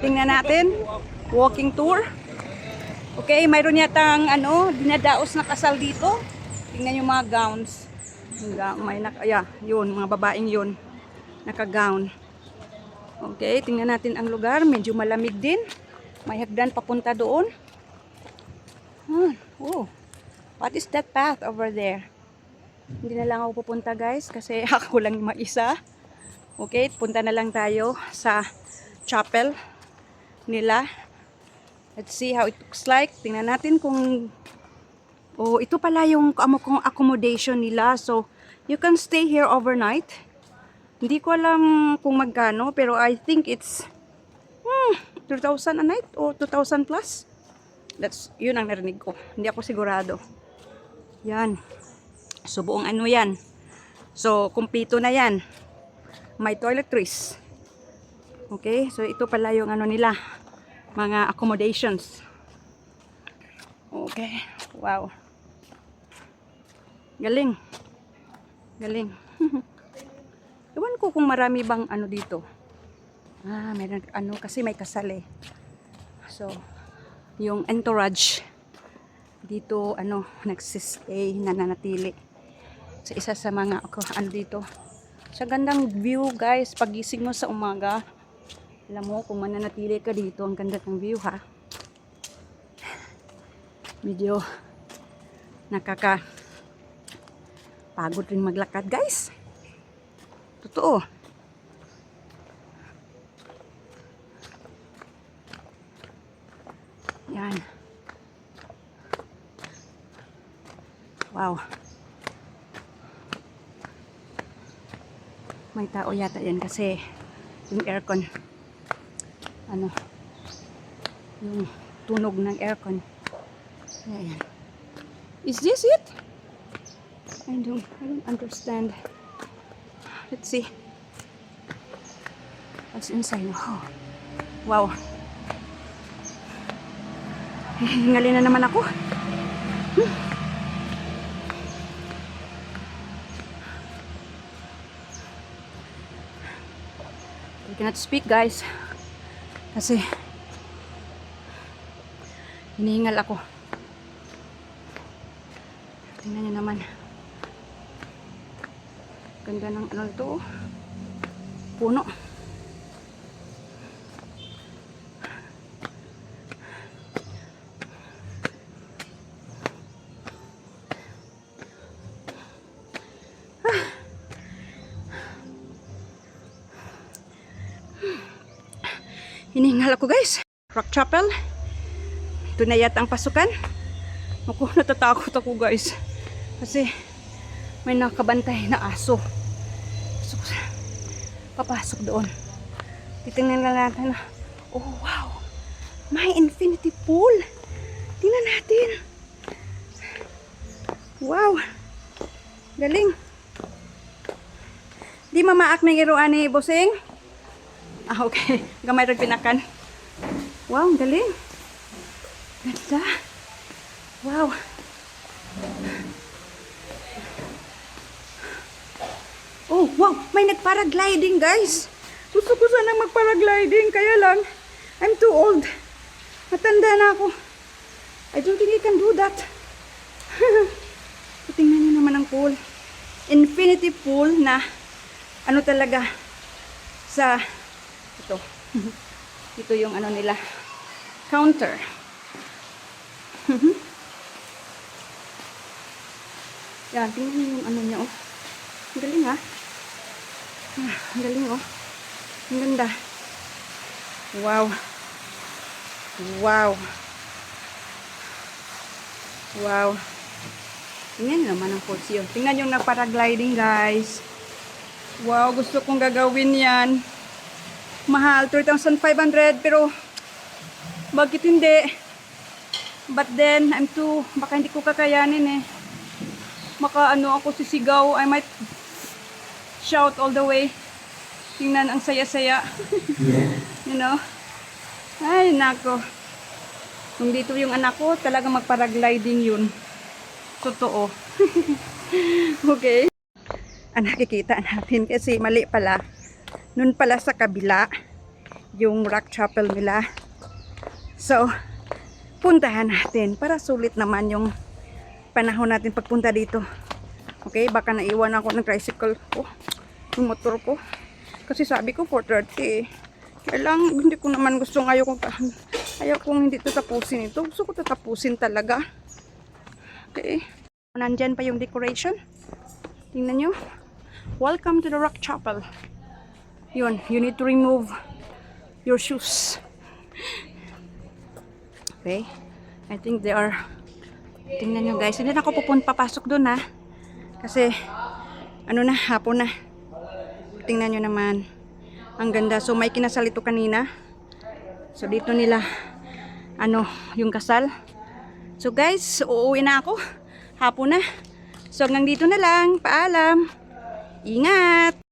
Tingnan natin. Walking tour. Okay, mayroon yatang dinadaos na kasal dito. Tingnan yung mga gowns. Yun, mga babaeng yun. Naka-gown. Okay, tingnan natin ang lugar. Medyo malamig din. May hagdan papunta doon. Oh, what is that path over there? Hindi na lang ako pupunta guys kasi ako lang mag-isa. Okay, punta na lang tayo sa chapel nila. Let's see how it looks like. Tingnan natin kung ito pala yung accommodation nila. So, you can stay here overnight. Hindi ko alam kung magkano pero I think it's 2,000 a night o 2,000 plus. Yun ang narinig ko. Hindi ako sigurado. Yan. So, buong yan. So, kumpleto na yan. May toiletries. Okay, so ito pala yung nila, mga accommodations. Okay, wow. Galing. Galing. Ewan ko kung marami bang dito. Meron kasi may kasal eh. So, yung entourage dito nagsistay, nananatili sa isa sa mga dito. Sa gandang view guys, pagising mo sa umaga, alam mo kung mananatili ka dito, ang ganda ng view ha. Medyo pagod rin maglakad guys. Totoo. Yan. Wow. May tao yata yan kasi yung aircon yung tunog ng aircon. Ayan. Is this it? I don't understand. Let's see what's inside. Wow. Hingalin na naman ako. I cannot speak guys kasi hinihingal ako. Tingnan nyo naman, ganda ng ito, puno. Hinihingal ako guys. Rock Chapel. Ito na yata ang pasukan. Ako, natatakot ako guys. Kasi may nakabantay na aso. So, papasok doon. Titingnan lang natin na. Oh wow. May infinity pool. Tingnan natin. Wow. Galing. Di mamaak ng iruan ni Boseng? Okay. Gamay rin pinakan. Wow, galing. Ganda. Wow. Oh, wow. May nagparagliding, guys. Gusto ko sanang magparagliding. Kaya lang, I'm too old. Matanda na ako. I don't think I can do that. Tingnan niyo naman ang pool. Infinity pool na talaga sa ito. Ito yung nila. Counter. Yan, tingnan niyo yung niya, oh. Ang galing, ha? Ang galing, oh. Ang ganda. Wow. Wow. Wow. Tingnan naman ang post yun. Tingnan yung nagparagliding, guys. Wow, gusto kong gagawin yan. Mahal, 3,500, pero bakit hindi? But then, baka hindi ko kakayanin eh. Baka ako sisigaw, I might shout all the way. Tingnan, ang saya-saya. You know? Ay, nako. Kung dito yung anak ko, talaga magparagliding yun. Totoo. Okay. Nakikita natin kasi mali pala. Nun pala sa kabila, yung rock chapel nila. So, puntahan natin para sulit naman yung panahon natin pagpunta dito. Okay, baka naiwan ako ng tricycle ko, yung motor ko. Kasi sabi ko 4:30. Kaya lang, hindi ko naman gusto, ayaw kong hindi tatapusin ito. Gusto ko tatapusin talaga. Okay. Nandyan pa yung decoration. Tingnan nyo. Welcome to the Rock Chapel. Yun, you need to remove your shoes. Okay. I think they are... Tingnan nyo guys. Hindi na ako papasok doon ha. Kasi, ano na, hapon na. Tingnan nyo naman. Ang ganda. So, may kinasal ito kanina. So, dito nila, yung kasal. So, guys, uuwi na ako. Hapon na. So, hanggang dito na lang. Paalam. Ingat!